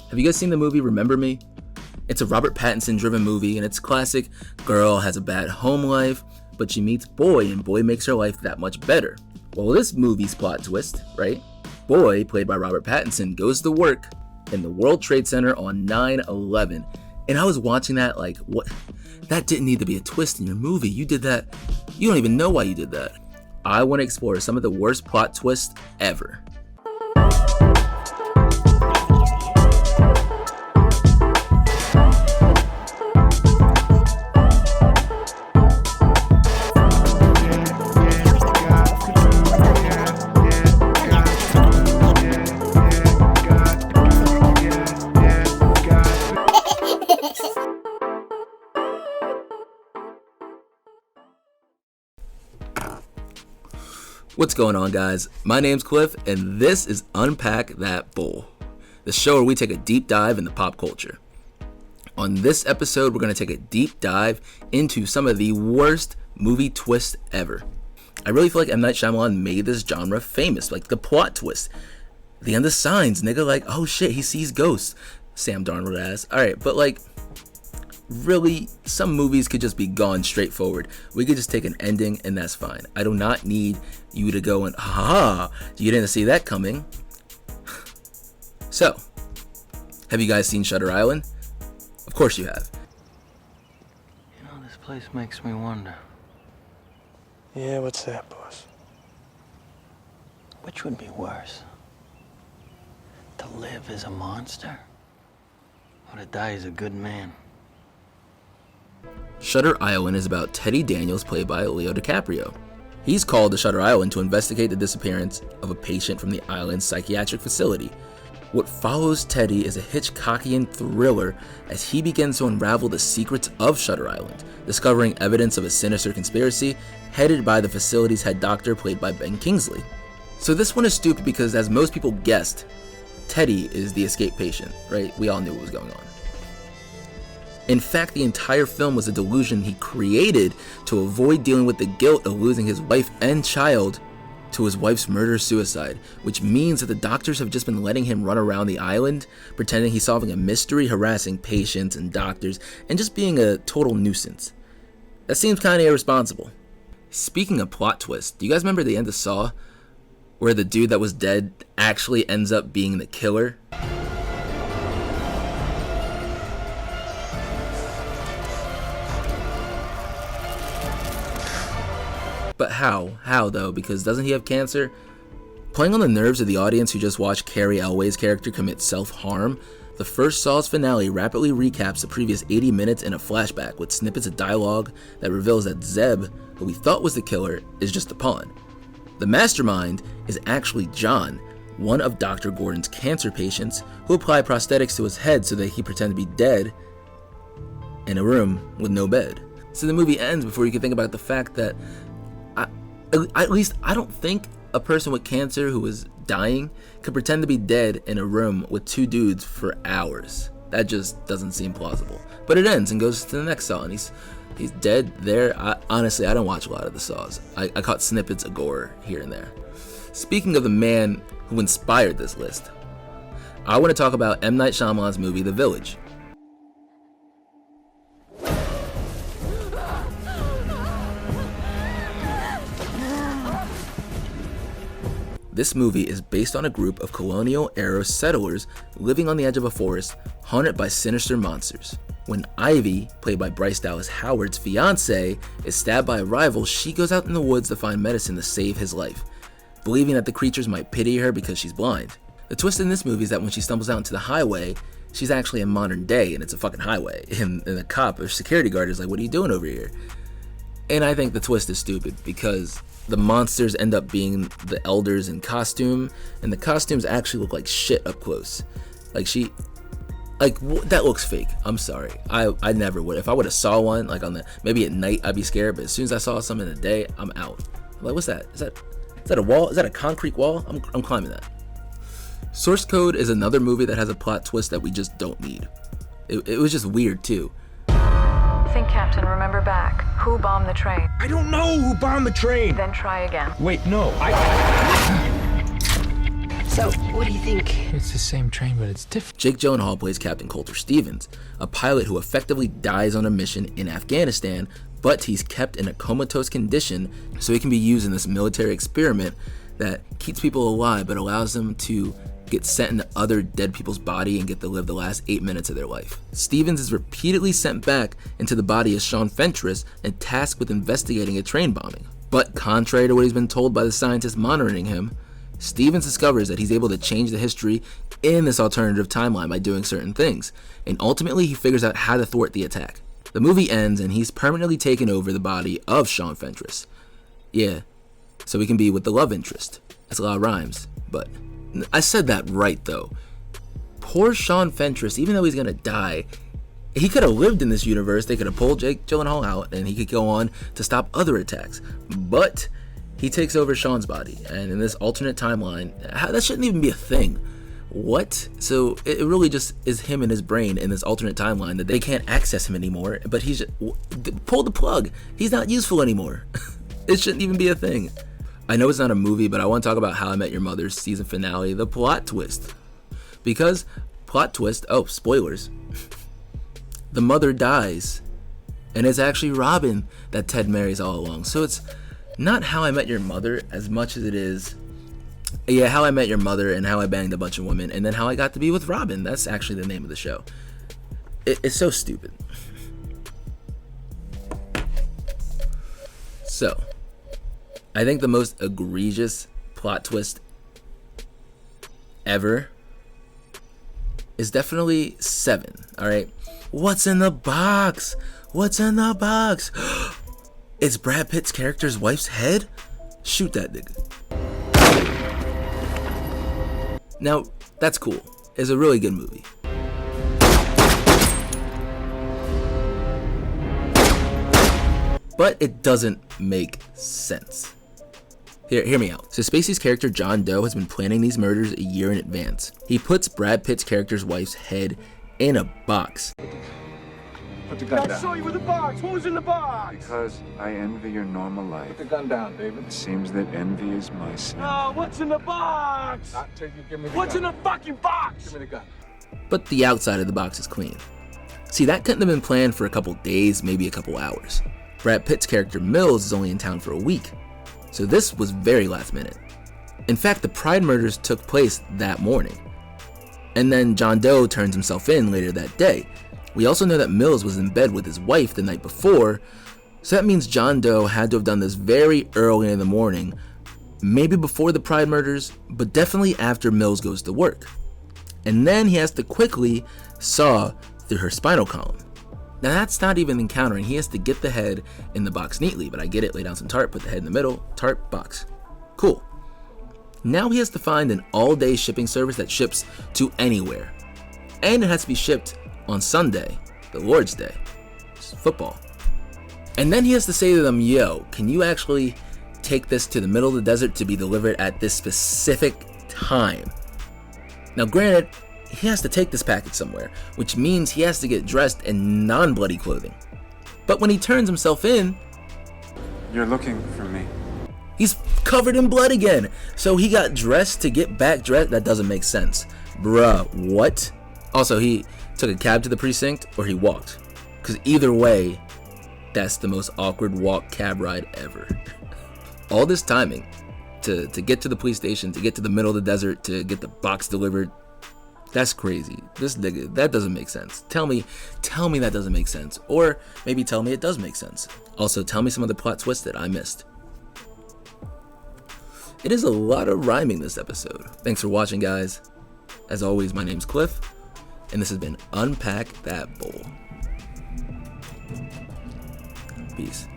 Have you guys seen the movie Remember Me? It's a Robert Pattinson driven movie, and it's classic. Girl has a bad home life, but she meets Boy, and Boy makes her life that much better. Well, this movie's plot twist, right? Boy, played by Robert Pattinson, goes to work in the World Trade Center on 9/11. And I was watching that like, what? That didn't need to be a twist in your movie. You did that. You don't even know why you did that. I want to explore some of the worst plot twists ever. What's going on, guys? My name's Cliff, and this is Unpack That Bull, the show where we take a deep dive into pop culture. On this episode, we're going to take a deep dive into some of the worst movie twists ever. I really feel like M. Night Shyamalan made this genre famous, like the plot twist. The end of Signs, nigga, like, oh shit, he sees ghosts. Sam Darnold ass. Alright, but like, really, some movies could just be gone straightforward. We could just take an ending and that's fine. I do not need you to go and, ha, you didn't see that coming. So, have you guys seen Shutter Island? Of course you have. You know, this place makes me wonder. Yeah, what's that, boss? Which would be worse? To live as a monster? Or to die as a good man? Shutter Island is about Teddy Daniels, played by Leo DiCaprio. He's called to Shutter Island to investigate the disappearance of a patient from the island's psychiatric facility. What follows Teddy is a Hitchcockian thriller as he begins to unravel the secrets of Shutter Island, discovering evidence of a sinister conspiracy headed by the facility's head doctor, played by Ben Kingsley. So this one is stupid because, as most people guessed, Teddy is the escaped patient, right? We all knew what was going on. In fact, the entire film was a delusion he created to avoid dealing with the guilt of losing his wife and child to his wife's murder-suicide, which means that the doctors have just been letting him run around the island, pretending he's solving a mystery, harassing patients and doctors, and just being a total nuisance. That seems kind of irresponsible. Speaking of plot twists, do you guys remember the end of Saw, where the dude that was dead actually ends up being the killer? But how? How though? Because doesn't he have cancer? Playing on the nerves of the audience who just watched Carrie Elway's character commit self-harm, the first Saw's finale rapidly recaps the previous 80 minutes in a flashback with snippets of dialogue that reveals that Zeb, who we thought was the killer, is just a pawn. The mastermind is actually John, one of Dr. Gordon's cancer patients, who applied prosthetics to his head so that he pretended to be dead in a room with no bed. So the movie ends before you can think about the fact that at least I don't think a person with cancer who is dying could pretend to be dead in a room with two dudes for hours. That just doesn't seem plausible. But it ends and goes to the next Saw, and he's dead there. Honestly, I don't watch a lot of the Saws. I caught snippets of gore here and there. Speaking of the man who inspired this list, I want to talk about M. Night Shyamalan's movie The Village. This movie is based on a group of colonial-era settlers living on the edge of a forest, haunted by sinister monsters. When Ivy, played by Bryce Dallas Howard's fiance, is stabbed by a rival, she goes out in the woods to find medicine to save his life, believing that the creatures might pity her because she's blind. The twist in this movie is that when she stumbles out into the highway, she's actually in modern day, and it's a fucking highway, and the cop or security guard is like, "What are you doing over here?" And I think the twist is stupid because the monsters end up being the elders in costume, and the costumes actually look like shit up close. That looks fake. I'm sorry. I never would. If I would have saw one, like maybe at night, I'd be scared, but as soon as I saw some in the day, I'm out. I'm like, what's that? Is that a wall? Is that a concrete wall? I'm climbing that. Source Code is another movie that has a plot twist that we just don't need. It was just weird too. Think, Captain, remember back. Who bombed the train? I don't know who bombed the train. Then try again. Wait, no, So, what do you think? It's the same train, but it's different. Jake Gyllenhaal plays Captain Coulter Stevens, a pilot who effectively dies on a mission in Afghanistan, but he's kept in a comatose condition so he can be used in this military experiment that keeps people alive but allows them to get sent into other dead people's body and get to live the last 8 minutes of their life. Stevens is repeatedly sent back into the body of Sean Fentress and tasked with investigating a train bombing. But contrary to what he's been told by the scientists monitoring him, Stevens discovers that he's able to change the history in this alternative timeline by doing certain things, and ultimately he figures out how to thwart the attack. The movie ends and he's permanently taken over the body of Sean Fentress. Yeah, so he can be with the love interest. That's a lot of rhymes, but I said that right though. Poor Sean Fentress, even though he's gonna die, he could have lived in this universe. They could have pulled Jake Gyllenhaal out and he could go on to stop other attacks. But he takes over Sean's body, and in this alternate timeline, that shouldn't even be a thing. What? So it really just is him and his brain in this alternate timeline that they can't access him anymore, but he's just, pull the plug. He's not useful anymore. It shouldn't even be a thing. I know it's not a movie, but I want to talk about How I Met Your Mother's season finale, the plot twist. Because, plot twist, oh, spoilers. The mother dies, and it's actually Robin that Ted marries all along. So it's not How I Met Your Mother as much as it is, yeah, How I Met Your Mother and How I Banged a Bunch of Women, and then How I Got to Be with Robin. That's actually the name of the show. It's so stupid. So, I think the most egregious plot twist ever is definitely 7, alright? What's in the box? What's in the box? It's Brad Pitt's character's wife's head? Shoot that nigga. Now, that's cool. It's a really good movie. But it doesn't make sense. Hear me out. So Spacey's character John Doe has been planning these murders a year in advance. He puts Brad Pitt's character's wife's head in a box. Put the gun down. I saw you with the box. What was in the box? Because I envy your normal life. Put the gun down, David. It seems that envy is my sin. Oh, what's in the box? Not till you give me the what's gun. In the fucking box? Give me the gun. But the outside of the box is clean. See, that couldn't have been planned for a couple days, maybe a couple hours. Brad Pitt's character Mills is only in town for a week, so this was very last minute. In fact, the Pride murders took place that morning. And then John Doe turns himself in later that day. We also know that Mills was in bed with his wife the night before, so that means John Doe had to have done this very early in the morning, maybe before the Pride murders, but definitely after Mills goes to work. And then he has to quickly saw through her spinal column. Now that's not even encountering, he has to get the head in the box neatly, but I get it, lay down some tarp, put the head in the middle, tarp, box. Cool. Now he has to find an all-day shipping service that ships to anywhere. And it has to be shipped on Sunday, the Lord's Day. It's football. And then he has to say to them, yo, can you actually take this to the middle of the desert to be delivered at this specific time? Now granted, he has to take this package somewhere, which means he has to get dressed in non-bloody clothing. But when he turns himself in, You're looking for me. he's covered in blood again. So he got dressed to get back dressed? That doesn't make sense. Bruh, what? Also, he took a cab to the precinct or he walked. Because either way, that's the most awkward walk cab ride ever. All this timing to get to the police station, to get to the middle of the desert, to get the box delivered. That's crazy. This nigga, that doesn't make sense. Tell me that doesn't make sense. Or maybe tell me it does make sense. Also, tell me some of the plot twists that I missed. It is a lot of rhyming this episode. Thanks for watching, guys. As always, my name's Cliff, and this has been Unpack That Bowl. Peace.